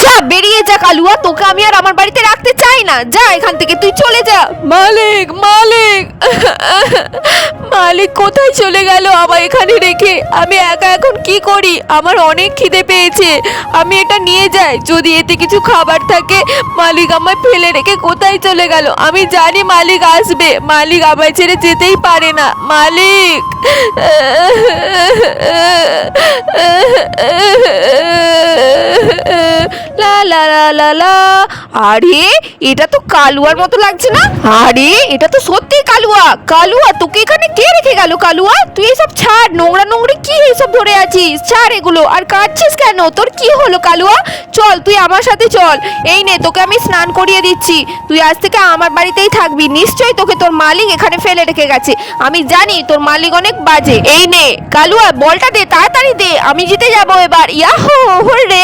যা বেরিয়ে যা কালুয়া, তোকে আমি আর আমার বাড়িতে রাখতে চাই না, যা এখান থেকে, তুই চলে যা। মালিক মালিক মালিক কোথায় চলে গেল আমার এখানে রেখে? আমি একা এখন কি করি? আমার অনেক খিদে পেয়েছে, আমি এটা নিয়ে যাই, যদি এতে কিছু খাবার থাকে। মালিক আমায় ফেলে রেখে কোথায় চলে গেল? আমি জানি মালিক আসবে, মালিক আমায় ছেড়ে যেতেই পারে না। মালিক লা লা লা লা লা। আরে এটা তো কালুয়ার মতো লাগছে না? আরে এটা তো সত্যি কালুয়া। কালুয়া তোকে এখানে কে রেখে গেল? কালুয়া তুই এসব ছাড়, নোংরা নোংরি কি এইসব ধরে আছিস? ছাড় এগুলো। আর কাঁদছিস কেন? তোর কি হলো কালুয়া? চল তুই আমার সাথে চল, এই নে তোকে আমি স্নান করিয়ে দিচ্ছি। তুই আজ থেকে আমার বাড়িতেই থাকবি। নিশ্চয়ই তোকে তোর মালিক এখানে ফেলে রেখে গেছে, আমি জানি তোর মালিক অনেক বাজে। এই নে কালুয়া, বলটা দে, তাড়াতাড়ি দে, আমি জিতে যাবো এবার। Yahoo hurray.